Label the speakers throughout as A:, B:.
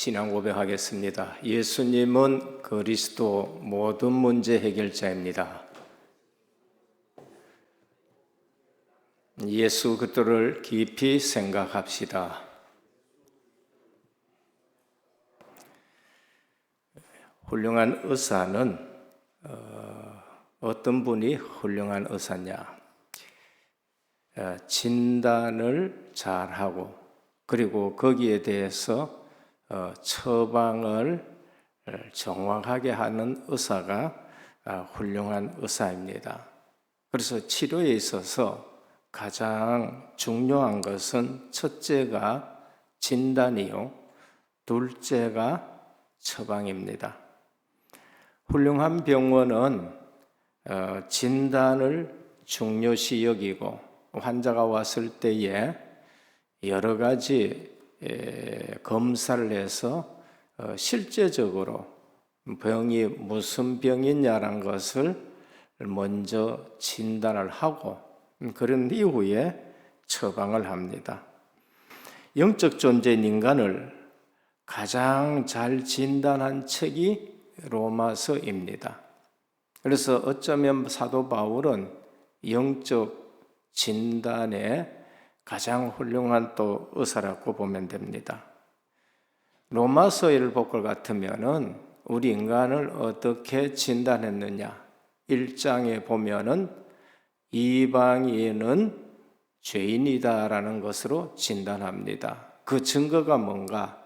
A: 신앙 고백하겠습니다. 예수님은 그리스도 모든 문제 해결자입니다. 예수 그리스도를 깊이 생각합시다. 훌륭한 의사는 어떤 분이 훌륭한 의사냐? 진단을 잘하고 그리고 거기에 대해서 처방을 정확하게 하는 의사가 훌륭한 의사입니다. 그래서 치료에 있어서 가장 중요한 것은 첫째가 진단이요, 둘째가 처방입니다. 훌륭한 병원은 진단을 중요시 여기고 환자가 왔을 때에 여러 가지 검사를 해서 실제적으로 병이 무슨 병이냐라는 것을 먼저 진단을 하고 그런 이후에 처방을 합니다. 영적 존재인 인간을 가장 잘 진단한 책이 로마서입니다. 그래서 어쩌면 사도 바울은 영적 진단에 가장 훌륭한 또 의사라고 보면 됩니다. 로마서를 볼 것 같으면은 우리 인간을 어떻게 진단했느냐? 1장에 보면은 이방인은 죄인이다라는 것으로 진단합니다. 그 증거가 뭔가?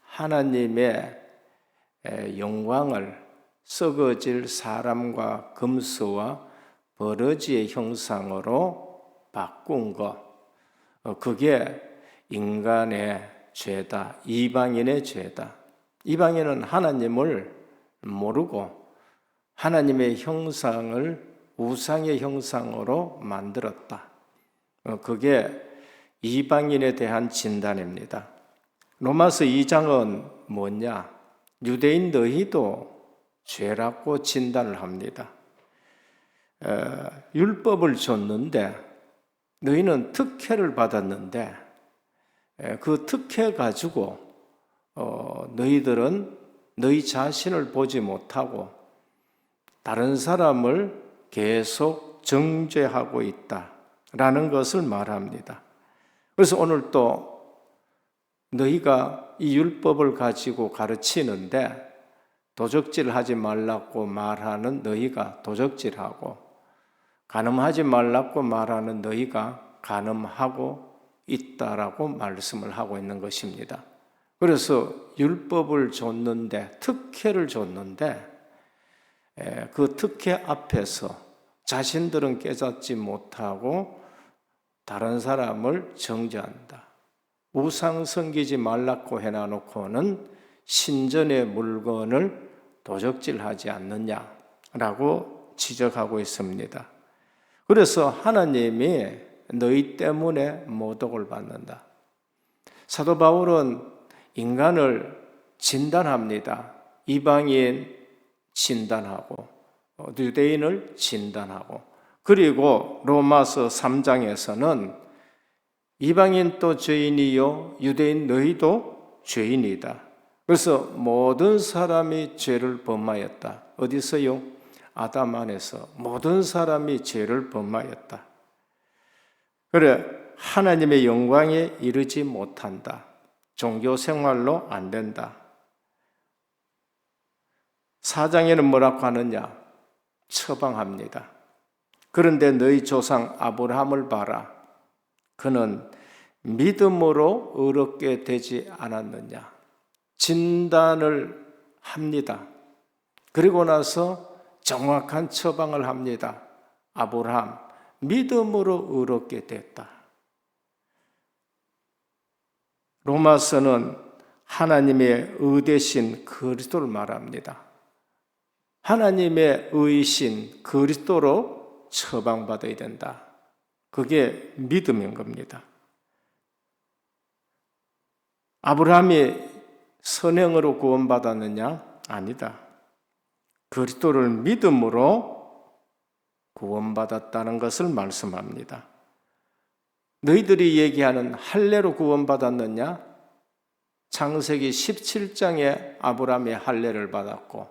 A: 하나님의 영광을 썩어질 사람과 금수와 버러지의 형상으로 바꾼 것, 그게 인간의 죄다, 이방인의 죄다. 이방인은 하나님을 모르고 하나님의 형상을 우상의 형상으로 만들었다. 그게 이방인에 대한 진단입니다. 로마서 2장은 뭐냐? 유대인 너희도 죄라고 진단을 합니다. 율법을 줬는데 너희는 특혜를 받았는데 그 특혜 가지고 너희들은 너희 자신을 보지 못하고 다른 사람을 계속 정죄하고 있다라는 것을 말합니다. 그래서 오늘 또 너희가 이 율법을 가지고 가르치는데 도적질하지 말라고 말하는 너희가 도적질하고 간음하지 말라고 말하는 너희가 간음하고 있다라고 말씀을 하고 있는 것입니다. 그래서 율법을 줬는데, 특혜를 줬는데 그 특혜 앞에서 자신들은 깨닫지 못하고 다른 사람을 정죄한다. 우상 섬기지 말라고 해놔놓고는 신전의 물건을 도적질하지 않느냐라고 지적하고 있습니다. 그래서 하나님이 너희 때문에 모독을 받는다. 사도 바울은 인간을 진단합니다. 이방인 진단하고 유대인을 진단하고 그리고 로마서 3장에서는 이방인도 죄인이요 유대인 너희도 죄인이다. 그래서 모든 사람이 죄를 범하였다. 어디서요? 아담 안에서 모든 사람이 죄를 범하였다. 그래 하나님의 영광에 이르지 못한다. 종교 생활로 안 된다. 4장에는 뭐라고 하느냐? 처방합니다. 그런데 너희 조상 아브라함을 봐라. 그는 믿음으로 의롭게 되지 않았느냐? 진단을 합니다. 그리고 나서 정확한 처방을 합니다. 아브라함, 믿음으로 의롭게 됐다. 로마서는 하나님의 의되신 그리스도를 말합니다. 하나님의 의신 그리스도로 처방받아야 된다. 그게 믿음인 겁니다. 아브라함이 선행으로 구원받았느냐? 아니다. 그리스도를 믿음으로 구원받았다는 것을 말씀합니다. 너희들이 얘기하는 할례로 구원받았느냐? 창세기 17장에 아브라함이 할례를 받았고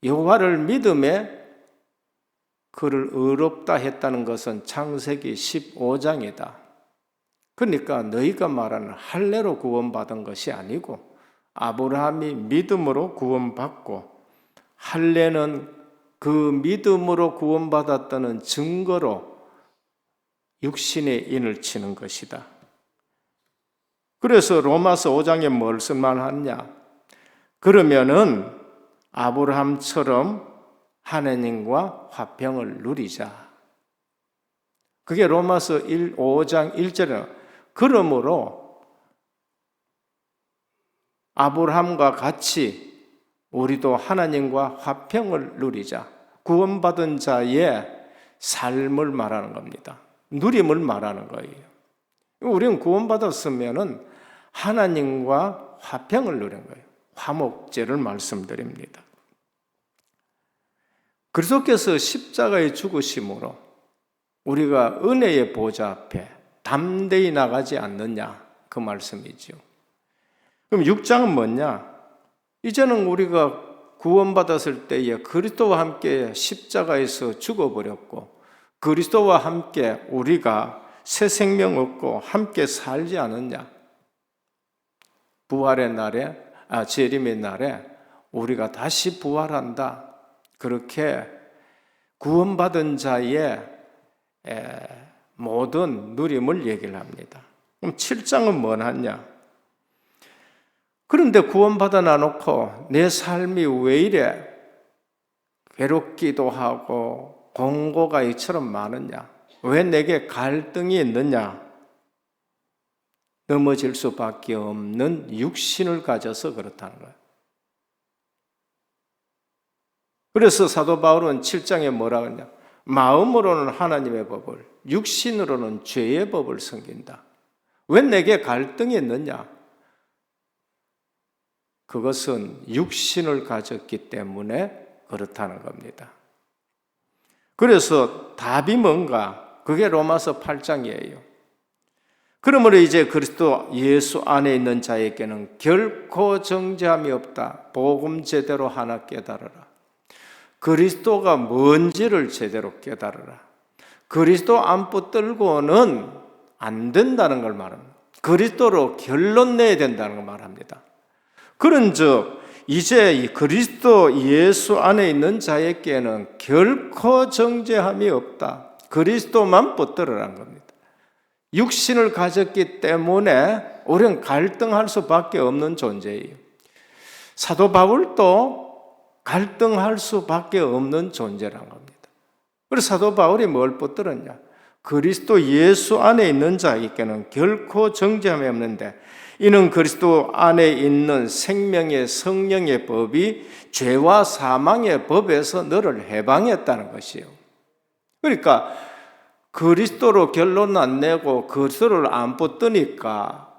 A: 여호와를 믿음에 그를 의롭다 했다는 것은 창세기 15장이다. 그러니까 너희가 말하는 할례로 구원받은 것이 아니고 아브라함이 믿음으로 구원받고 할례는 그 믿음으로 구원받았다는 증거로 육신의 인을 치는 것이다. 그래서 로마서 5장에 무슨 말 하냐? 그러면은 아브라함처럼 하나님과 화평을 누리자. 그게 로마서 5장 1절에 그러므로 아브라함과 같이 우리도 하나님과 화평을 누리자. 구원받은 자의 삶을 말하는 겁니다. 누림을 말하는 거예요. 우리는 구원받았으면은 하나님과 화평을 누리는 거예요. 화목제를 말씀드립니다. 그리스도께서 십자가의 죽으심으로 우리가 은혜의 보좌 앞에 담대히 나가지 않느냐 그 말씀이죠. 그럼 6장은 뭐냐? 이제는 우리가 구원받았을 때에 그리스도와 함께 십자가에서 죽어버렸고 그리스도와 함께 우리가 새 생명 얻고 함께 살지 않느냐? 부활의 날에, 재림의 날에 우리가 다시 부활한다. 그렇게 구원받은 자의 모든 누림을 얘기를 합니다. 그럼 7장은 뭐 하냐? 그런데 구원받아 놔놓고 내 삶이 왜 이래 괴롭기도 하고 공고가 이처럼 많으냐? 왜 내게 갈등이 있느냐? 넘어질 수밖에 없는 육신을 가져서 그렇다는 거예요. 그래서 사도 바울은 7장에 뭐라고 하냐? 마음으로는 하나님의 법을, 육신으로는 죄의 법을 섬긴다. 왜 내게 갈등이 있느냐? 그것은 육신을 가졌기 때문에 그렇다는 겁니다. 그래서 답이 뭔가? 그게 로마서 8장이에요. 그러므로 이제 그리스도 예수 안에 있는 자에게는 결코 정죄함이 없다. 복음 제대로 하나 깨달으라. 그리스도가 뭔지를 제대로 깨달으라. 그리스도 안 붙들고는 안 된다는 걸 말합니다. 그리스도로 결론 내야 된다는 걸 말합니다. 그런즉 이제 이 그리스도 예수 안에 있는 자에게는 결코 정죄함이 없다. 그리스도만 붙들으라는 겁니다. 육신을 가졌기 때문에 우리는 갈등할 수밖에 없는 존재예요. 사도 바울도 갈등할 수밖에 없는 존재라는 겁니다. 그래서 사도 바울이 뭘 붙들었냐? 그리스도 예수 안에 있는 자에게는 결코 정죄함이 없는데 이는 그리스도 안에 있는 생명의 성령의 법이 죄와 사망의 법에서 너를 해방했다는 것이에요. 그러니까 그리스도로 결론 안 내고 그리스도를 안 붙드니까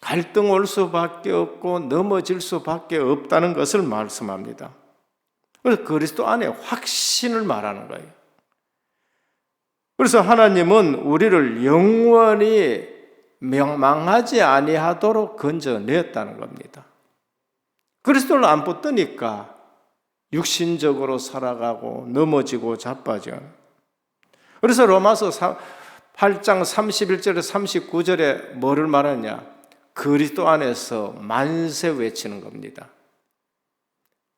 A: 갈등 올 수밖에 없고 넘어질 수밖에 없다는 것을 말씀합니다. 그래서 그리스도 안에 확신을 말하는 거예요. 그래서 하나님은 우리를 영원히 망하지 아니하도록 건져냈다는 겁니다. 그리스도를 안 붙드니까 육신적으로 살아가고 넘어지고 자빠져. 그래서 로마서 8장 31절에 39절에 뭐를 말하냐? 그리스도 안에서 만세 외치는 겁니다.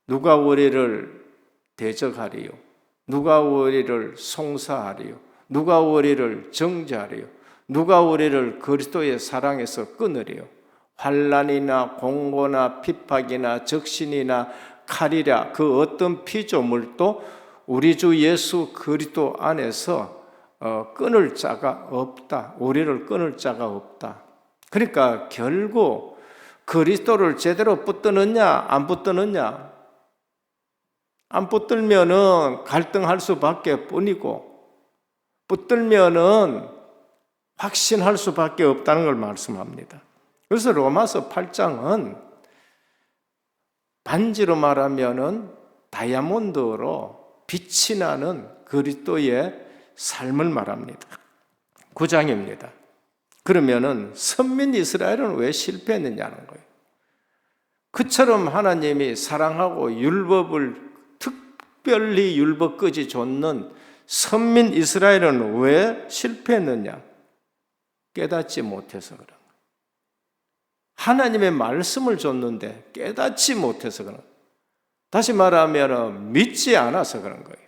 A: 누가 우리를 대적하리요? 누가 우리를 송사하리요? 누가 우리를 정죄하리요? 누가 우리를 그리스도의 사랑에서 끊으리요? 환난이나 공고나 핍박이나 적신이나 칼이라 그 어떤 피조물도 우리 주 예수 그리스도 안에서 끊을 자가 없다. 우리를 끊을 자가 없다. 그러니까 결국 그리스도를 제대로 붙드느냐 안 붙드느냐, 안 붙들면은 갈등할 수밖에 뿐이고 붙들면은 확신할 수밖에 없다는 걸 말씀합니다. 그래서 로마서 8장은 반지로 말하면은 다이아몬드로 빛이 나는 그리스도의 삶을 말합니다. 9장입니다. 그러면은 선민 이스라엘은 왜 실패했느냐는 거예요. 그처럼 하나님이 사랑하고 율법을 특별히 율법까지 줬는 선민 이스라엘은 왜 실패했느냐? 깨닫지 못해서 그런 거예요. 하나님의 말씀을 줬는데 깨닫지 못해서 그런 거예요. 다시 말하면 믿지 않아서 그런 거예요.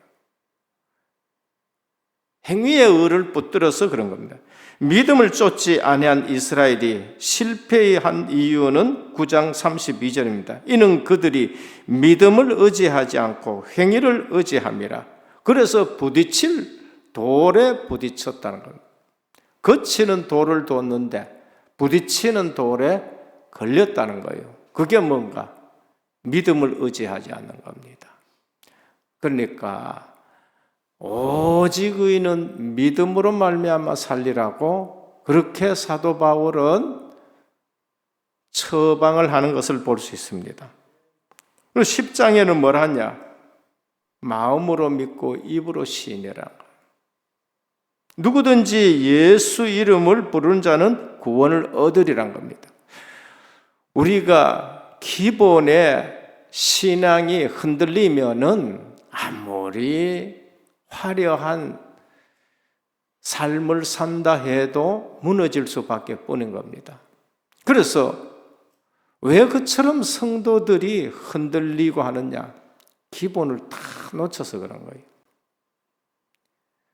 A: 행위의 의를 붙들어서 그런 겁니다. 믿음을 쫓지 아니한 이스라엘이 실패한 이유는 9장 32절입니다. 이는 그들이 믿음을 의지하지 않고 행위를 의지함이라. 그래서 부딪힐 돌에 부딪혔다는 겁니다. 거치는 돌을 뒀는데 부딪히는 돌에 걸렸다는 거예요. 그게 뭔가? 믿음을 의지하지 않는 겁니다. 그러니까 오직 의인은 믿음으로 말미암아 살리라고 그렇게 사도 바울은 처방을 하는 것을 볼 수 있습니다. 그리고 10장에는 뭘 하냐? 마음으로 믿고 입으로 시인해라. 누구든지 예수 이름을 부르는 자는 구원을 얻으리란 겁니다. 우리가 기본의 신앙이 흔들리면은 아무리 화려한 삶을 산다 해도 무너질 수밖에 없는 겁니다. 그래서 왜 그처럼 성도들이 흔들리고 하느냐? 기본을 다 놓쳐서 그런 거예요.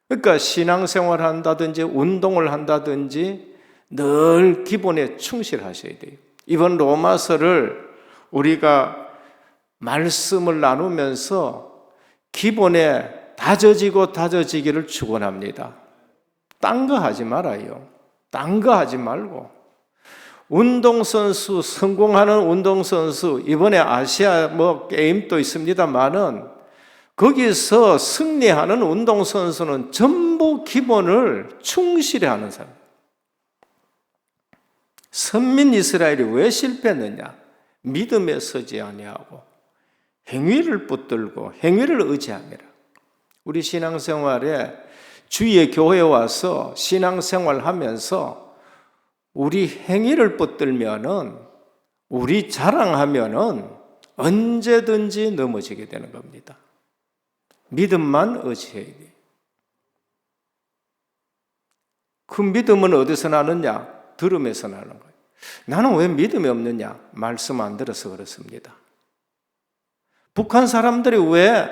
A: 그러니까 신앙생활을 한다든지 운동을 한다든지 늘 기본에 충실하셔야 돼요. 이번 로마서를 우리가 말씀을 나누면서 기본에 다져지고 다져지기를 축원합니다. 딴 거 하지 말아요. 딴 거 하지 말고. 운동선수, 성공하는 운동선수, 이번에 아시아 게임도 있습니다만은 거기서 승리하는 운동선수는 전부 기본을 충실히 하는 사람. 선민 이스라엘이 왜 실패했느냐? 믿음에 서지 아니하고 행위를 붙들고 행위를 의지함이라. 우리 신앙생활에 주위의 교회에 와서 신앙생활 하면서 우리 행위를 붙들면은 우리 자랑하면은 언제든지 넘어지게 되는 겁니다. 믿음만 의지해야 돼요. 그 믿음은 어디서 나느냐? 들음에서 나는 거예요. 나는 왜 믿음이 없느냐? 말씀 안 들어서 그렇습니다. 북한 사람들이 왜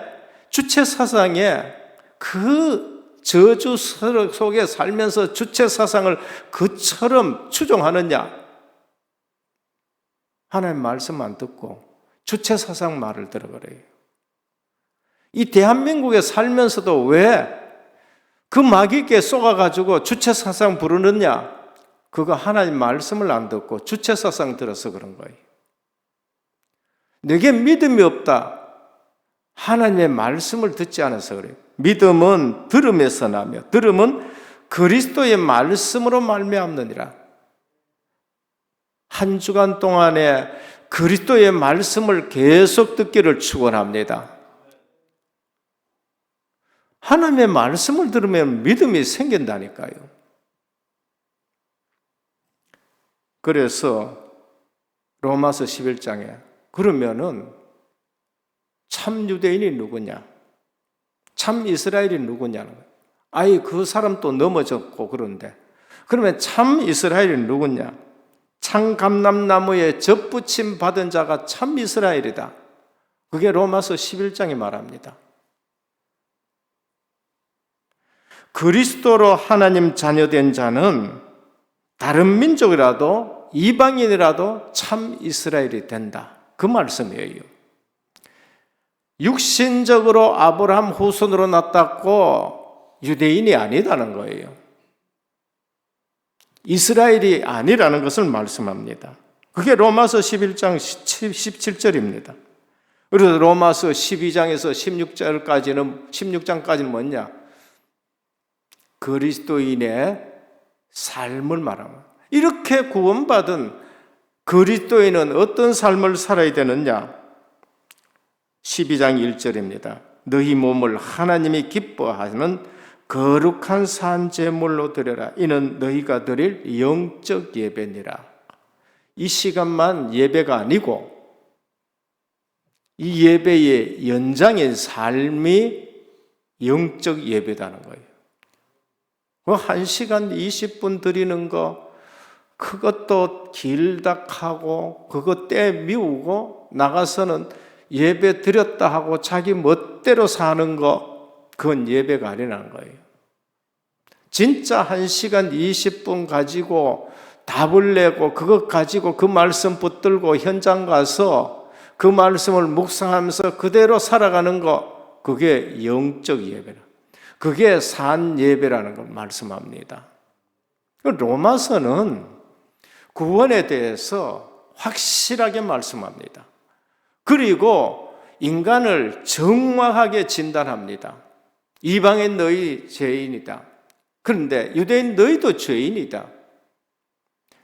A: 주체사상에 그 저주 속에 살면서 주체사상을 그처럼 추종하느냐? 하나님 말씀 안 듣고 주체사상 말을 들어버려요. 이 대한민국에 살면서도 왜 그 마귀께 쏘아가지고 주체사상 부르느냐? 그거 하나님 말씀을 안 듣고 주체사상 들어서 그런 거예요. 내게 믿음이 없다. 하나님의 말씀을 듣지 않아서 그래요. 믿음은 들음에서 나며 들음은 그리스도의 말씀으로 말미암느니라. 한 주간 동안에 그리스도의 말씀을 계속 듣기를 축원합니다. 하나님의 말씀을 들으면 믿음이 생긴다니까요. 그래서 로마서 11장에 그러면은 참 유대인이 누구냐? 참 이스라엘이 누구냐는 거예요. 아예 그 사람 또 넘어졌고 그런데 그러면 참 이스라엘이 누구냐? 참 감람나무에 접붙임 받은 자가 참 이스라엘이다. 그게 로마서 11장이 말합니다. 그리스도로 하나님 자녀된 자는 다른 민족이라도 이방인이라도 참 이스라엘이 된다. 그 말씀이에요. 육신적으로 아브라함 후손으로 났다고 유대인이 아니다는 거예요. 이스라엘이 아니라는 것을 말씀합니다. 그게 로마서 11장 17절입니다. 그래서 로마서 12장에서 16장까지는 뭐냐? 그리스도인의 삶을 말합니다. 이렇게 구원받은 그리스도인은 어떤 삶을 살아야 되느냐? 12장 1절입니다. 너희 몸을 하나님이 기뻐하는 거룩한 산 제물로 드려라. 이는 너희가 드릴 영적 예배니라. 이 시간만 예배가 아니고 이 예배의 연장인 삶이 영적 예배다는 거예요. 그 1시간 20분 드리는 거 그것도 길다 하고 그거 떼미우고 나가서는 예배 드렸다 하고 자기 멋대로 사는 거 그건 예배가 아니라는 거예요. 진짜 1시간 20분 가지고 답을 내고 그것 가지고 그 말씀 붙들고 현장 가서 그 말씀을 묵상하면서 그대로 살아가는 거 그게 영적 예배라. 그게 산 예배라는 걸 말씀합니다. 로마서는 구원에 대해서 확실하게 말씀합니다. 그리고 인간을 정확하게 진단합니다. 이방인 너희 죄인이다. 그런데 유대인 너희도 죄인이다.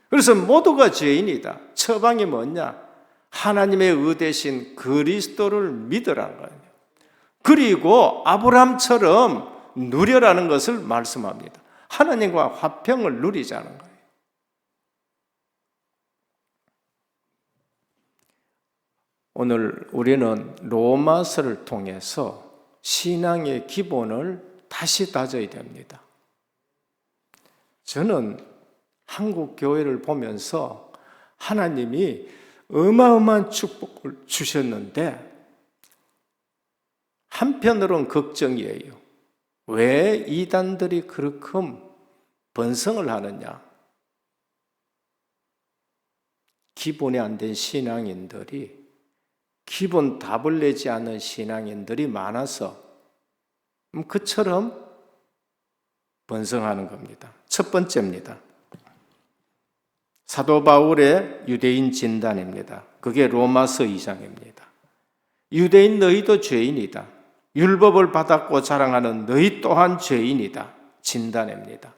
A: 그래서 모두가 죄인이다. 처방이 뭐냐? 하나님의 의대신 그리스도를 믿으라는 거예요. 그리고 아브라함처럼 누려라는 것을 말씀합니다. 하나님과 화평을 누리자는 거예요. 오늘 우리는 로마서를 통해서 신앙의 기본을 다시 다져야 됩니다. 저는 한국 교회를 보면서 하나님이 어마어마한 축복을 주셨는데 한편으로는 걱정이에요. 왜 이단들이 그렇게 번성을 하느냐? 기본이 안 된 신앙인들이 기본 답을 내지 않는 신앙인들이 많아서 그처럼 번성하는 겁니다. 첫 번째입니다. 사도 바울의 유대인 진단입니다. 그게 로마서 2장입니다. 유대인 너희도 죄인이다. 율법을 받았고 자랑하는 너희 또한 죄인이다. 진단입니다.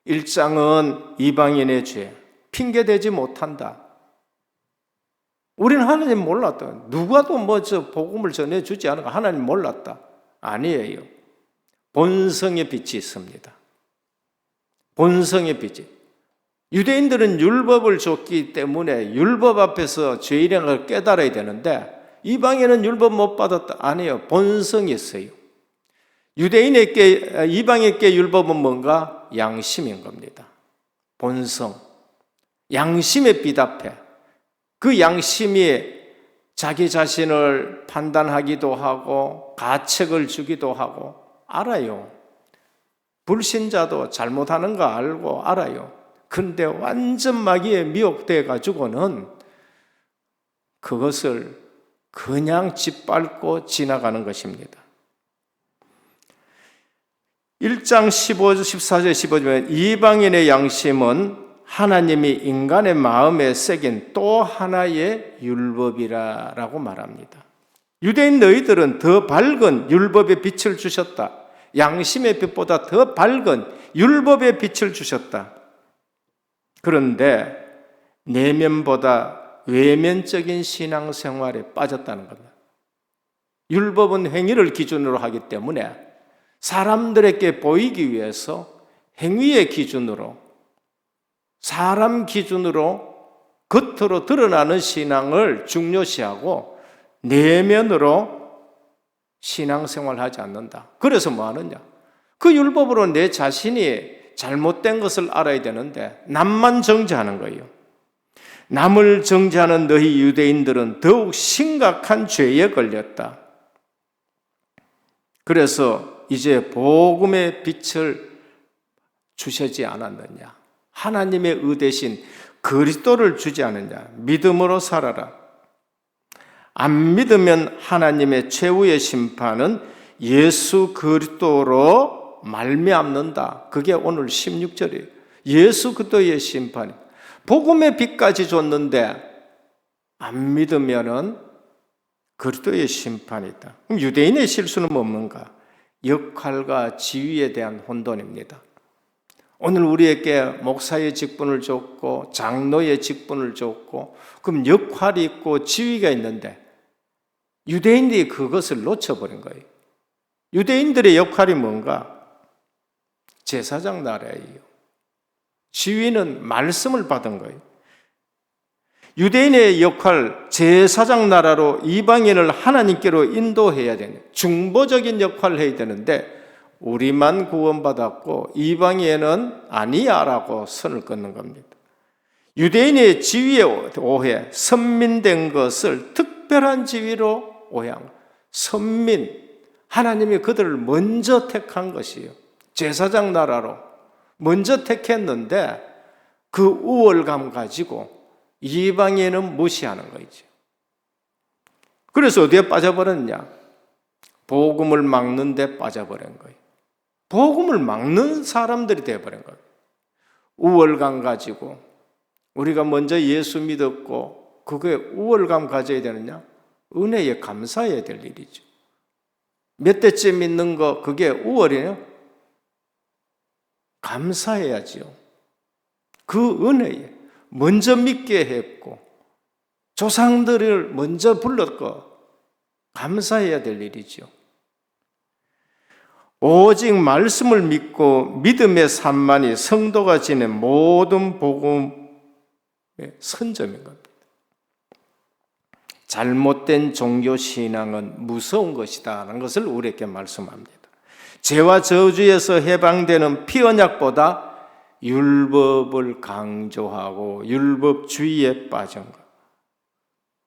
A: 1장은 이방인의 죄, 핑계대지 못한다. 우리는 하나님 몰랐다. 누가도 복음을 전해주지 않으니까 하나님 몰랐다. 아니에요. 본성의 빛이 있습니다. 본성의 빛이. 유대인들은 율법을 줬기 때문에 율법 앞에서 죄인이라는 걸 깨달아야 되는데 이방인은 율법 못 받았다. 아니에요. 본성이 있어요. 유대인에게, 이방인에게 율법은 뭔가? 양심인 겁니다. 본성. 양심에 비답해. 그 양심이 자기 자신을 판단하기도 하고 가책을 주기도 하고 알아요. 불신자도 잘못하는 거 알고 알아요. 근데 완전 마귀에 미혹돼 가지고는 그것을 그냥 짓밟고 지나가는 것입니다. 1장 15, 14절 15절에 이방인의 양심은 하나님이 인간의 마음에 새긴 또 하나의 율법이라고 말합니다. 유대인 너희들은 더 밝은 율법의 빛을 주셨다. 양심의 빛보다 더 밝은 율법의 빛을 주셨다. 그런데 내면보다 외면적인 신앙생활에 빠졌다는 겁니다. 율법은 행위를 기준으로 하기 때문에 사람들에게 보이기 위해서 행위의 기준으로 사람 기준으로 겉으로 드러나는 신앙을 중요시하고 내면으로 신앙생활을 하지 않는다. 그래서 뭐 하느냐? 그 율법으로 내 자신이 잘못된 것을 알아야 되는데 남만 정죄하는 거예요. 남을 정죄하는 너희 유대인들은 더욱 심각한 죄에 걸렸다. 그래서 이제 복음의 빛을 주시지 않았느냐? 하나님의 의대신 그리스도를 주지 않느냐? 믿음으로 살아라. 안 믿으면 하나님의 최후의 심판은 예수 그리스도로 말미암는다. 그게 오늘 16절이에요. 예수 그리스도의 심판이. 복음의 빛까지 줬는데 안 믿으면은 그리스도의 심판이다. 그럼 유대인의 실수는 뭔가? 역할과 지위에 대한 혼돈입니다. 오늘 우리에게 목사의 직분을 줬고 장로의 직분을 줬고 그럼 역할이 있고 지위가 있는데 유대인들이 그것을 놓쳐버린 거예요. 유대인들의 역할이 뭔가? 제사장 나라예요. 지위는 말씀을 받은 거예요. 유대인의 역할, 제사장 나라로 이방인을 하나님께로 인도해야 되는 중보적인 역할을 해야 되는데 우리만 구원받았고 이방인은 아니야라고 선을 긋는 겁니다. 유대인의 지위에 오해, 선민된 것을 특별한 지위로 오해한 거예요. 선민, 하나님이 그들을 먼저 택한 것이에요. 제사장 나라로 먼저 택했는데 그 우월감 가지고 이방인은 무시하는 거죠. 그래서 어디에 빠져버렸냐? 복음을 막는 데 빠져버린 거예요. 복음을 막는 사람들이 되어버린 거예요. 우월감 가지고 우리가 먼저 예수 믿었고 그게 우월감 가져야 되느냐? 은혜에 감사해야 될 일이죠. 몇 대째 믿는 거 그게 우월이에요? 감사해야지요. 그 은혜에 먼저 믿게 했고 조상들을 먼저 불렀고 감사해야 될 일이죠. 오직 말씀을 믿고 믿음의 산만이 성도가 지닌 모든 복음의 선점인 겁니다. 잘못된 종교신앙은 무서운 것이다 라는 것을 우리에게 말씀합니다. 죄와 저주에서 해방되는 피언약보다 율법을 강조하고 율법주의에 빠진 것.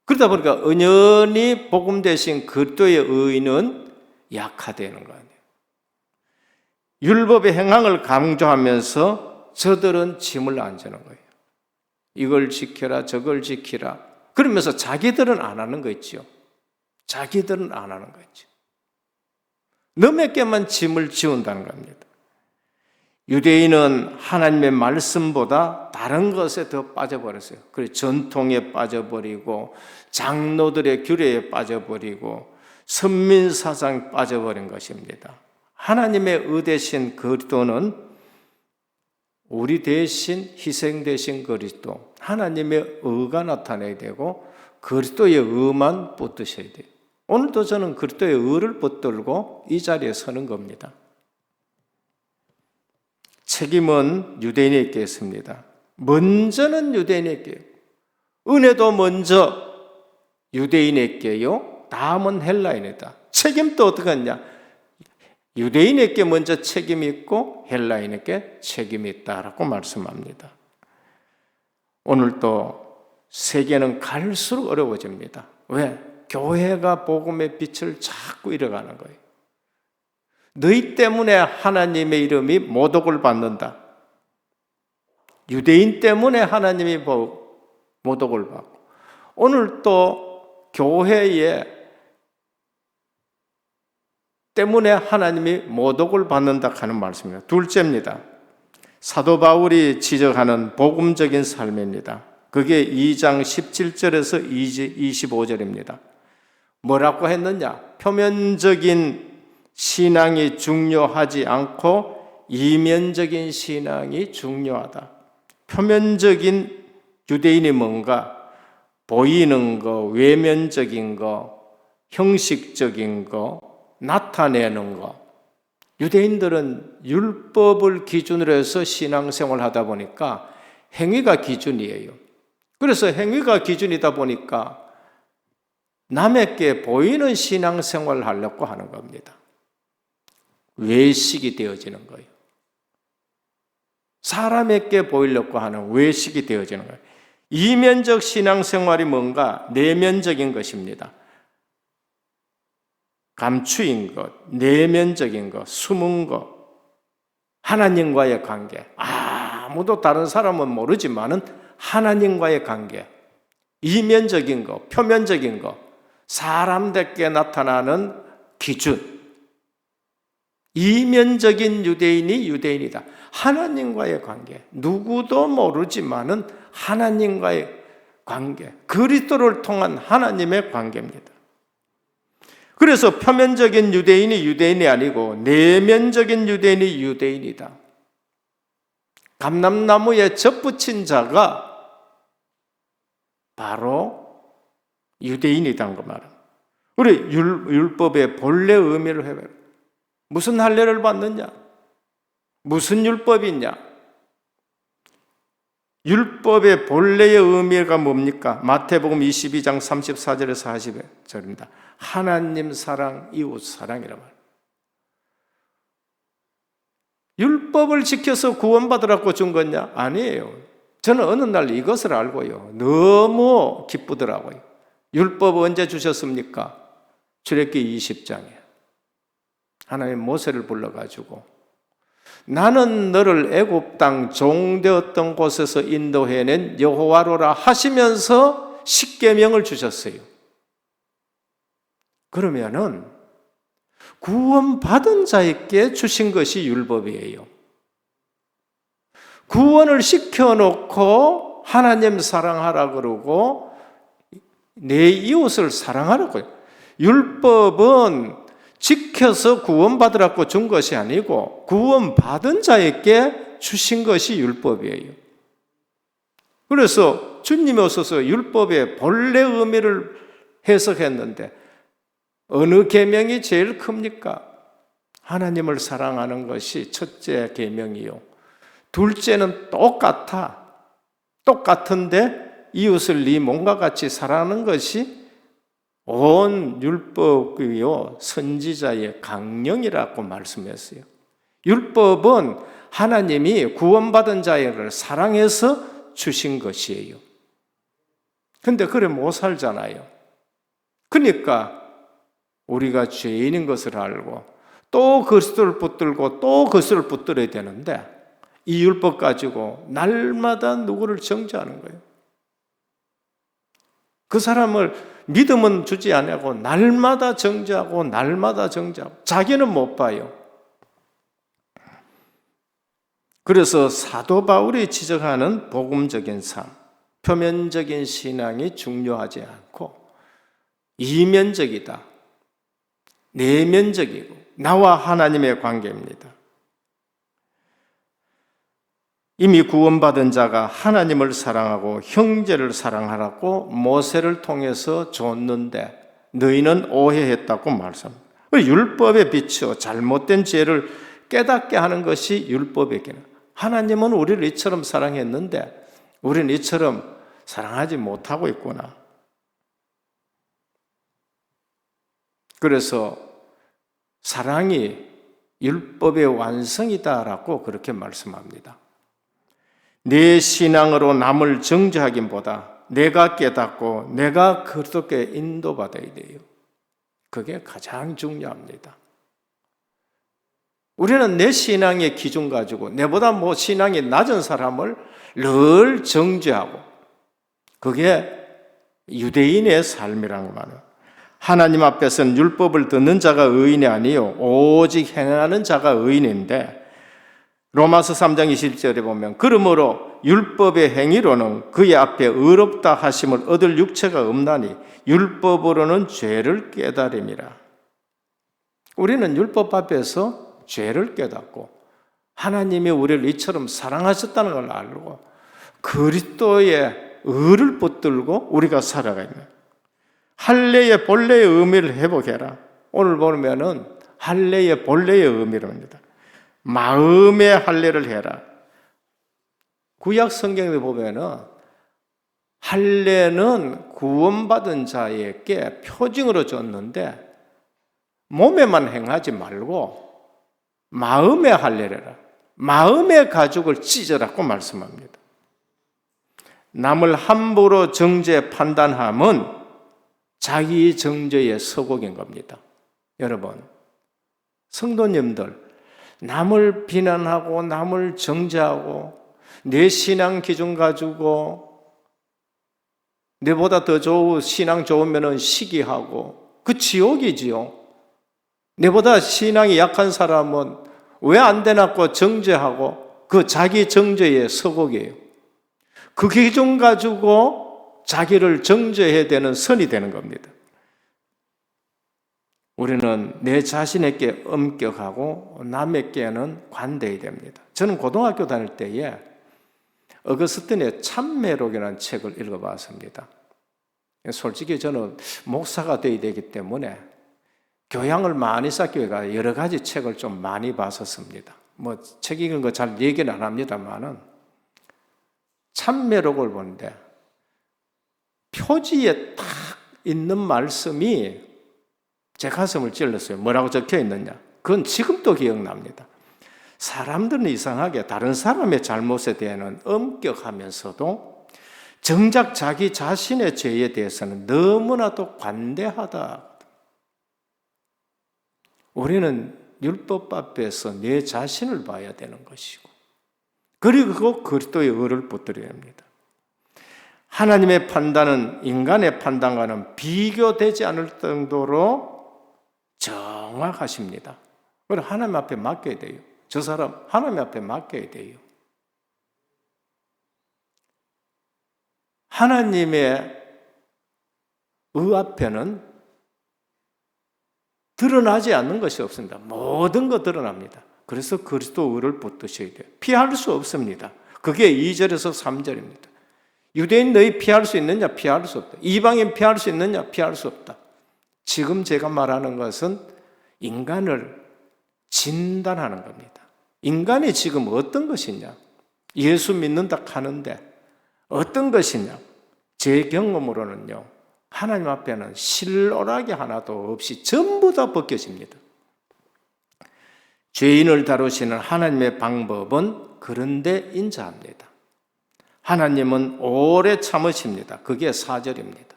A: 그러다 보니까 은연히 복음 대신 그리스도의 의는 약화되는 거 아니에요. 율법의 행함을 강조하면서 저들은 짐을 안 지는 거예요. 이걸 지켜라 저걸 지키라 그러면서 자기들은 안 하는 거 있죠. 자기들은 안 하는 거 있죠. 너에게만 짐을 지운다는 겁니다. 유대인은 하나님의 말씀보다 다른 것에 더 빠져버렸어요. 그래서 전통에 빠져버리고 장로들의 규례에 빠져버리고 선민사상에 빠져버린 것입니다. 하나님의 의 대신 그리스도는 우리 대신 희생되신 그리스도, 하나님의 의가 나타나야 되고 그리스도의 의만 붙드셔야 돼요. 오늘도 저는 그리스도의 의를 붙들고 이 자리에 서는 겁니다. 책임은 유대인에게 있습니다. 먼저는 유대인에게요. 은혜도 먼저 유대인에게요. 다음은 헬라인이다. 책임도 어떻게 하냐? 유대인에게 먼저 책임이 있고 헬라인에게 책임이 있다라고 말씀합니다. 오늘 또 세계는 갈수록 어려워집니다. 왜? 교회가 복음의 빛을 자꾸 잃어가는 거예요. 너희 때문에 하나님의 이름이 모독을 받는다. 유대인 때문에 하나님이 모독을 받고 오늘 또 교회에 때문에 하나님이 모독을 받는다 하는 말씀입니다. 둘째입니다. 사도 바울이 지적하는 복음적인 삶입니다. 그게 2장 17절에서 25절입니다. 뭐라고 했느냐? 표면적인 신앙이 중요하지 않고 이면적인 신앙이 중요하다. 표면적인 유대인이 뭔가 보이는 거, 외면적인 거, 형식적인 거, 나타내는 거. 유대인들은 율법을 기준으로 해서 신앙생활을 하다 보니까 행위가 기준이에요. 그래서 행위가 기준이다 보니까 남에게 보이는 신앙생활을 하려고 하는 겁니다. 외식이 되어지는 거예요. 사람에게 보이려고 하는 외식이 되어지는 거예요. 이면적 신앙생활이 뭔가 내면적인 것입니다. 감추인 것, 내면적인 것, 숨은 것, 하나님과의 관계. 아무도 다른 사람은 모르지만은 하나님과의 관계, 이면적인 것, 표면적인 것, 사람들께 나타나는 기준. 이면적인 유대인이 유대인이다. 하나님과의 관계. 누구도 모르지만은 하나님과의 관계. 그리스도를 통한 하나님의 관계입니다. 그래서 표면적인 유대인이 유대인이 아니고 내면적인 유대인이 유대인이다. 감람나무에 젖붙인 자가 바로 유대인이라는 거 말합니다. 우리 율법의 본래 의미를 해봐요. 무슨 할례를 받느냐? 무슨 율법이 있냐? 율법의 본래의 의미가 뭡니까? 마태복음 22장 34절에서 40절입니다. 하나님 사랑, 이웃 사랑이란 말이에요. 율법을 지켜서 구원받으라고 준 거냐? 아니에요. 저는 어느 날 이것을 알고요, 너무 기쁘더라고요. 율법 언제 주셨습니까? 출애굽기 20장에 하나님 모세를 불러가지고 나는 너를 애굽 땅 종되었던 곳에서 인도해낸 여호와로라 하시면서 십계명을 주셨어요. 그러면은 구원받은 자에게 주신 것이 율법이에요. 구원을 시켜놓고 하나님 사랑하라 그러고 내 이웃을 사랑하라고 해요. 율법은 지켜서 구원받으라고 준 것이 아니고 구원받은 자에게 주신 것이 율법이에요. 그래서 주님이 오셔서 율법의 본래 의미를 해석했는데 어느 계명이 제일 큽니까? 하나님을 사랑하는 것이 첫째 계명이요. 둘째는 똑같은데 이웃을 네 몸과 같이 사랑하는 것이 온 율법이요 선지자의 강령이라고 말씀했어요. 율법은 하나님이 구원받은 자를 사랑해서 주신 것이에요. 근데 그래 못 살잖아요. 그러니까 우리가 죄인인 것을 알고 또 그리스도를 붙들고 또 그리스도를 붙들어야 되는데 이 율법 가지고 날마다 누구를 정죄하는 거예요. 그 사람을 믿음은 주지 않고 날마다 정죄하고 자기는 못 봐요. 그래서 사도 바울이 지적하는 복음적인 삶, 표면적인 신앙이 중요하지 않고 이면적이다, 내면적이고 나와 하나님의 관계입니다. 이미 구원받은 자가 하나님을 사랑하고 형제를 사랑하라고 모세를 통해서 줬는데 너희는 오해했다고 말씀합니다. 율법에 비추어 잘못된 죄를 깨닫게 하는 것이 율법이기는. 하나님은 우리를 이처럼 사랑했는데 우리는 이처럼 사랑하지 못하고 있구나. 그래서 사랑이 율법의 완성이다라고 그렇게 말씀합니다. 내 신앙으로 남을 정죄하기보다 내가 깨닫고 내가 그렇게 인도받아야 돼요. 그게 가장 중요합니다. 우리는 내 신앙의 기준 가지고 내보다 신앙이 낮은 사람을 늘 정죄하고 그게 유대인의 삶이란 말이에요. 하나님 앞에서는 율법을 듣는 자가 의인이 아니요 오직 행하는 자가 의인인데 로마서 3장 20절에 보면 그러므로 율법의 행위로는 그의 앞에 의롭다 하심을 얻을 육체가 없나니 율법으로는 죄를 깨달음이라. 우리는 율법 앞에서 죄를 깨닫고 하나님이 우리를 이처럼 사랑하셨다는 걸 알고 그리스도의 의를 붙들고 우리가 살아가야 돼요. 할례의 본래의 의미를 회복해라. 오늘 보면은 할례의 본래의 의미랍니다. 마음의 할례를 해라. 구약 성경에 보면은 할례는 구원받은 자에게 표징으로 줬는데 몸에만 행하지 말고 마음의 할례를 해라. 마음의 가죽을 찢으라고 말씀합니다. 남을 함부로 정죄 판단함은 자기 정죄의 서곡인 겁니다. 여러분, 성도님들, 남을 비난하고 남을 정죄하고 내 신앙 기준 가지고 내보다 더 신앙 좋으면 시기하고 그 지옥이지요. 내보다 신앙이 약한 사람은 왜 안 되나고 정죄하고 그 자기 정죄의 서곡이에요. 그 기준 가지고 자기를 정죄해야 되는 선이 되는 겁니다. 우리는 내 자신에게 엄격하고 남에게는 관대해야 됩니다. 저는 고등학교 다닐 때에 어거스틴의 참매록이라는 책을 읽어봤습니다. 솔직히 저는 목사가 되어야 되기 때문에 교양을 많이 쌓기 위해 여러 가지 책을 좀 많이 봤었습니다. 책 읽은 거 잘 얘기는 안 합니다만은 참매록을 보는데 표지에 딱 있는 말씀이 제 가슴을 찔렀어요. 뭐라고 적혀 있느냐? 그건 지금도 기억납니다. 사람들은 이상하게 다른 사람의 잘못에 대해서는 엄격하면서도 정작 자기 자신의 죄에 대해서는 너무나도 관대하다. 우리는 율법 앞에서 내 자신을 봐야 되는 것이고, 그리고 그리스도의 의를 붙들어야 합니다. 하나님의 판단은 인간의 판단과는 비교되지 않을 정도로 정확하십니다. 그래서 하나님 앞에 맡겨야 돼요. 저 사람 하나님 앞에 맡겨야 돼요. 하나님의 의 앞에는 드러나지 않는 것이 없습니다. 모든 거 드러납니다. 그래서 그리스도 의를 붙드셔야 돼요. 피할 수 없습니다. 그게 2절에서 3절입니다. 유대인 너희 피할 수 있느냐? 피할 수 없다. 이방인 피할 수 있느냐? 피할 수 없다. 지금 제가 말하는 것은 인간을 진단하는 겁니다. 인간이 지금 어떤 것이냐? 예수 믿는다 하는데 어떤 것이냐? 제 경험으로는요, 하나님 앞에는 실오라기 하나도 없이 전부 다 벗겨집니다. 죄인을 다루시는 하나님의 방법은 그런데 인자합니다. 하나님은 오래 참으십니다. 그게 4절입니다.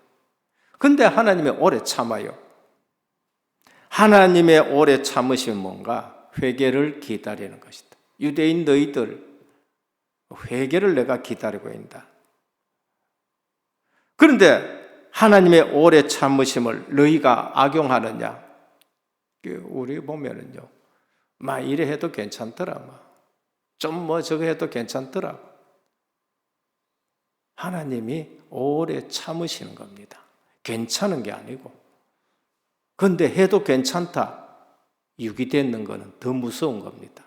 A: 근데 하나님이 오래 참아요. 하나님의 오래 참으심은 뭔가? 회개를 기다리는 것이다. 유대인 너희들 회개를 내가 기다리고 있다. 그런데 하나님의 오래 참으심을 너희가 악용하느냐? 우리 보면은요, 이래 해도 괜찮더라, 좀 저거 해도 괜찮더라. 하나님이 오래 참으시는 겁니다. 괜찮은 게 아니고. 그런데 해도 괜찮다. 유기되는 것은 더 무서운 겁니다.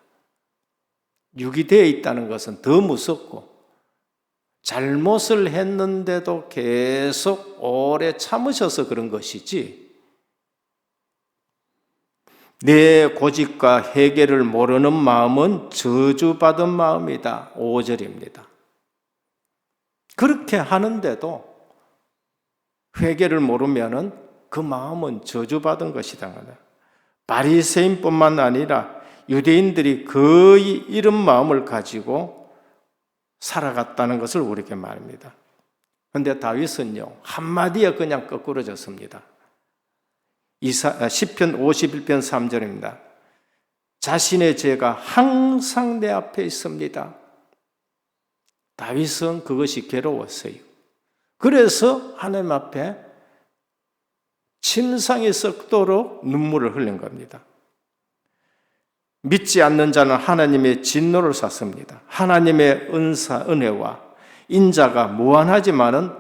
A: 유기되어 있다는 것은 더 무섭고, 잘못을 했는데도 계속 오래 참으셔서 그런 것이지, 내 고집과 해결을 모르는 마음은 저주받은 마음이다. 5절입니다. 그렇게 하는데도 회개를 모르면은 그 마음은 저주받은 것이다. 바리새인뿐만 아니라 유대인들이 거의 이런 마음을 가지고 살아갔다는 것을 우리에게 말합니다. 그런데 다윗은요, 한마디에 그냥 거꾸러졌습니다. 시편 51편 3절입니다. 자신의 죄가 항상 내 앞에 있습니다. 다윗은 그것이 괴로웠어요. 그래서 하나님 앞에 침상이 썩도록 눈물을 흘린 겁니다. 믿지 않는 자는 하나님의 진노를 샀습니다. 하나님의 은혜와 인자가 무한하지만은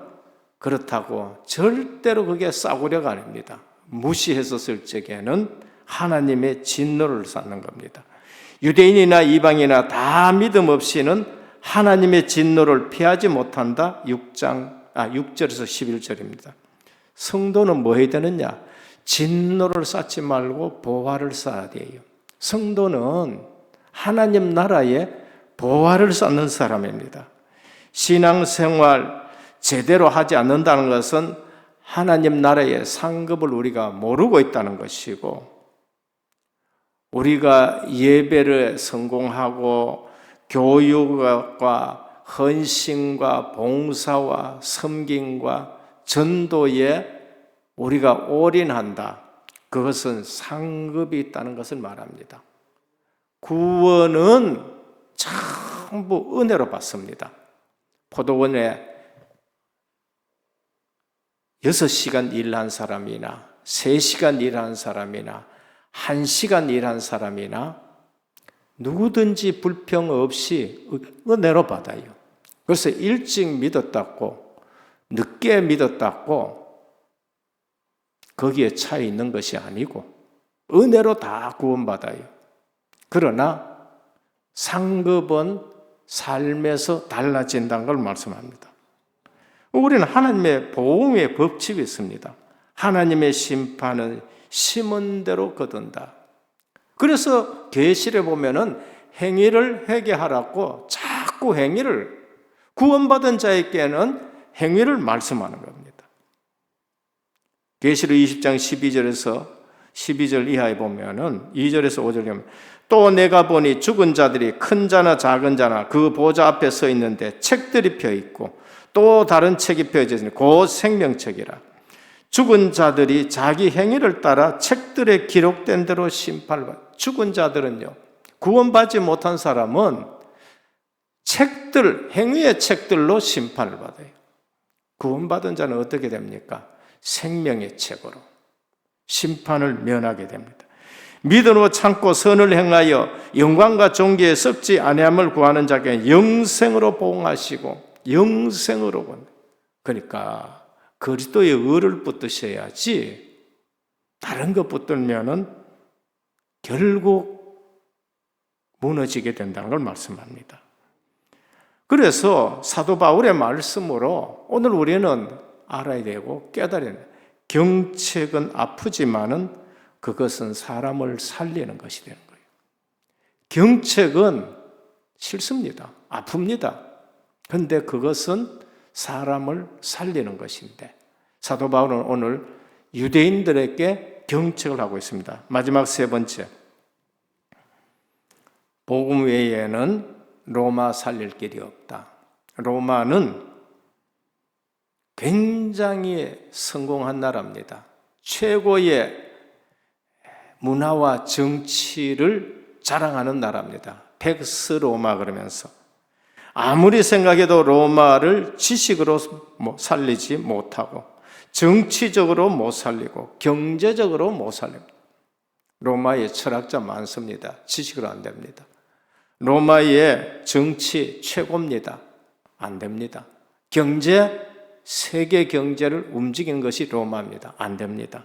A: 그렇다고 절대로 그게 싸구려가 아닙니다. 무시했었을 적에는 하나님의 진노를 쌓는 겁니다. 유대인이나 이방이나 다 믿음 없이는 하나님의 진노를 피하지 못한다. 6절에서 11절입니다. 성도는 뭐 해야 되느냐? 진노를 쌓지 말고 보화를 쌓아야 돼요. 성도는 하나님 나라에 보화를 쌓는 사람입니다. 신앙생활 제대로 하지 않는다는 것은 하나님 나라의 상급을 우리가 모르고 있다는 것이고, 우리가 예배를 성공하고 교육과 헌신과 봉사와 섬김과 전도에 우리가 올인한다. 그것은 상급이 있다는 것을 말합니다. 구원은 전부 은혜로 받습니다. 포도원에 6시간 일한 사람이나 3시간 일한 사람이나 1시간 일한 사람이나 누구든지 불평 없이 은혜로 받아요. 그래서 일찍 믿었다고 늦게 믿었다고 거기에 차이 있는 것이 아니고 은혜로 다 구원받아요. 그러나 상급은 삶에서 달라진다는 걸 말씀합니다. 우리는 하나님의 보응의 법칙이 있습니다. 하나님의 심판은 심은 대로 거둔다. 그래서 계시를 보면은 행위를 하게 하라고 자꾸 구원받은 자에게는 행위를 말씀하는 겁니다. 계시록 20장 12절 이하에 보면은 2절에서 5절에 보면 또 내가 보니 죽은 자들이 큰 자나 작은 자나 그 보좌 앞에 서 있는데 책들이 펴 있고 또 다른 책이 펴져 있으니 곧 생명책이라. 죽은 자들이 자기 행위를 따라 책들에 기록된 대로 심판을 받아. 죽은 자들은요, 구원받지 못한 사람은 행위의 책들로 심판을 받아요. 구원받은 자는 어떻게 됩니까? 생명의 책으로 심판을 면하게 됩니다. 믿음으로 참고 선을 행하여 영광과 존귀에 썩지 아니함을 구하는 자에게 영생으로 보응하시고 영생으로. 그러니까 그리스도의 의를 붙드셔야지 다른 것 붙들면은 결국 무너지게 된다는 걸 말씀합니다. 그래서 사도 바울의 말씀으로 오늘 우리는 알아야 되고 깨달아야 돼요. 경책은 아프지만은 그것은 사람을 살리는 것이 되는 거예요. 경책은 싫습니다. 아픕니다. 그런데 그것은 사람을 살리는 것인데 사도 바울은 오늘 유대인들에게 경책을 하고 있습니다. 마지막 세 번째, 복음 외에는 로마 살릴 길이 없다. 로마는 굉장히 성공한 나라입니다. 최고의 문화와 정치를 자랑하는 나라입니다. 팩스 로마 그러면서 아무리 생각해도 로마를 지식으로 살리지 못하고 정치적으로 못 살리고 경제적으로 못 살립니다. 로마에 철학자 많습니다. 지식으로 안 됩니다. 로마의 정치 최고입니다. 안 됩니다. 경제, 세계 경제를 움직인 것이 로마입니다. 안 됩니다.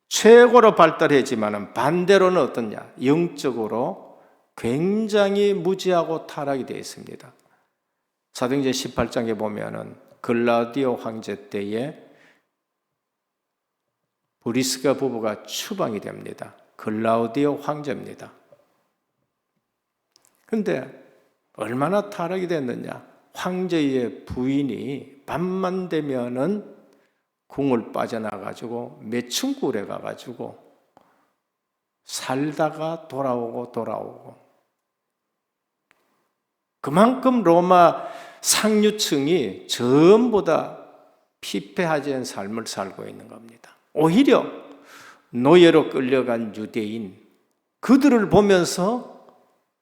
A: 최고로 발달했지만 반대로는 어떠냐? 영적으로 굉장히 무지하고 타락이 되어 있습니다. 사도행전 18장에 보면은 글라우디오 황제 때에 브리스가 부부가 추방이 됩니다. 글라우디오 황제입니다. 그런데 얼마나 타락이 됐느냐? 황제의 부인이 밤만 되면은 궁을 빠져나가지고 매춘굴에 가가지고 살다가 돌아오고 그만큼 로마 상류층이 전부 다 피폐하지 않은 삶을 살고 있는 겁니다. 오히려 노예로 끌려간 유대인 그들을 보면서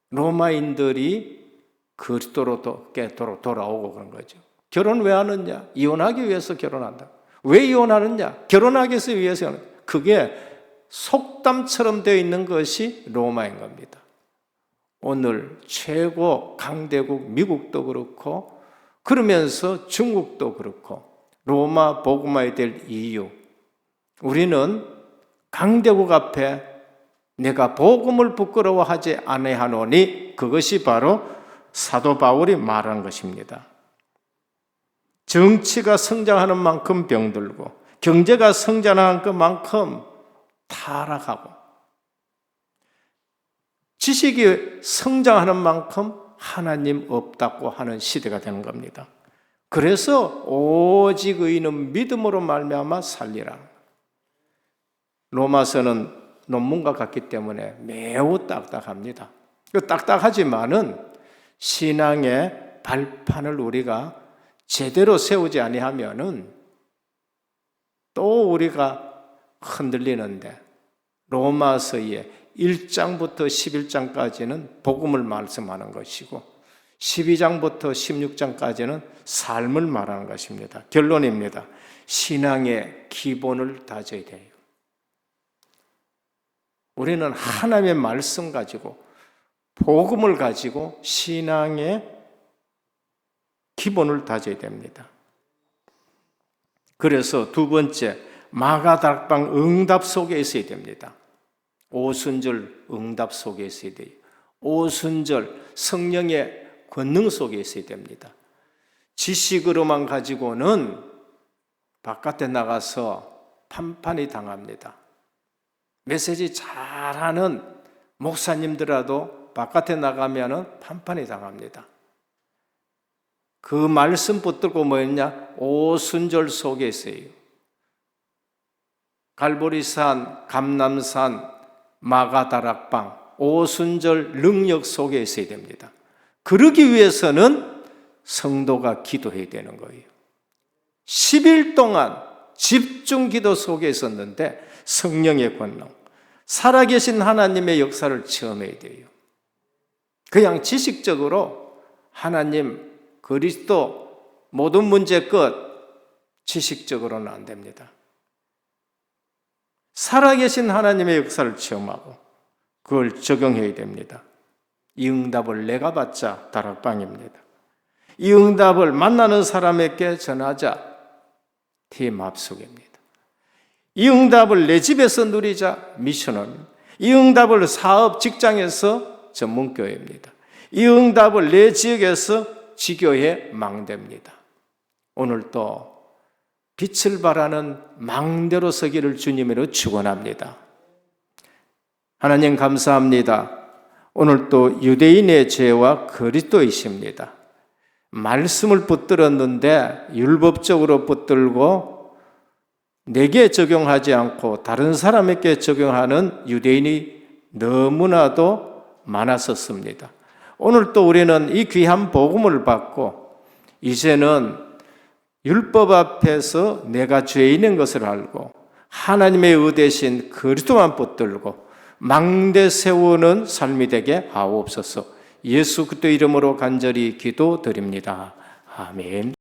A: 로마인들이 그리스도로 돌아오고 그런 거죠. 결혼 왜 하느냐? 이혼하기 위해서 결혼한다. 왜 이혼하느냐? 결혼하기 위해서. 그게 속담처럼 되어 있는 것이 로마인 겁니다. 오늘 최고 강대국 미국도 그렇고 그러면서 중국도 그렇고 로마 복음화에 될 이유, 우리는 강대국 앞에 내가 복음을 부끄러워하지 아니하노니 그것이 바로 사도 바울이 말한 것입니다. 정치가 성장하는 만큼 병들고 경제가 성장하는 만큼 타락하고 지식이 성장하는 만큼 하나님 없다고 하는 시대가 되는 겁니다. 그래서 오직 의인은 믿음으로 말미암아 살리라. 로마서는 논문과 같기 때문에 매우 딱딱합니다. 딱딱하지만은 신앙의 발판을 우리가 제대로 세우지 아니하면은 또 우리가 흔들리는데 로마서의 1장부터 11장까지는 복음을 말씀하는 것이고 12장부터 16장까지는 삶을 말하는 것입니다. 결론입니다. 신앙의 기본을 다져야 돼요. 우리는 하나님의 말씀 가지고 복음을 가지고 신앙의 기본을 다져야 됩니다. 그래서 두 번째, 마가다락방 응답 속에 있어야 됩니다. 오순절 응답 속에 있어야 돼요. 오순절 성령의 권능 속에 있어야 됩니다. 지식으로만 가지고는 바깥에 나가서 판판이 당합니다. 메시지 잘하는 목사님들라도 바깥에 나가면 판판이 당합니다. 그 말씀 붙들고 뭐였냐? 오순절 속에 있어요. 갈보리산, 감남산, 마가다락방, 오순절 능력 속에 있어야 됩니다. 그러기 위해서는 성도가 기도해야 되는 거예요. 10일 동안 집중 기도 속에 있었는데 성령의 권능, 살아계신 하나님의 역사를 체험해야 돼요. 그냥 지식적으로 하나님, 그리스도, 모든 문제 끝, 지식적으로는 안 됩니다. 살아계신 하나님의 역사를 체험하고 그걸 적용해야 됩니다. 이 응답을 내가 받자 다락방입니다. 이 응답을 만나는 사람에게 전하자 팀 합숙입니다. 이 응답을 내 집에서 누리자 미션입니다. 이 응답을 사업 직장에서 전문교회입니다. 이 응답을 내 지역에서 지교회 망대입니다. 오늘도 빛을 발하는 망대로 서기를 주님으로 축원합니다. 하나님 감사합니다. 오늘 또 유대인의 죄와 그리스도이십니다. 말씀을 붙들었는데 율법적으로 붙들고 내게 적용하지 않고 다른 사람에게 적용하는 유대인이 너무나도 많았었습니다. 오늘 또 우리는 이 귀한 복음을 받고 이제는 율법 앞에서 내가 죄인인 것을 알고 하나님의 의대신 그리스도만 붙들고 망대 세우는 삶이 되게 하옵소서. 예수 그리스도 이름으로 간절히 기도드립니다. 아멘.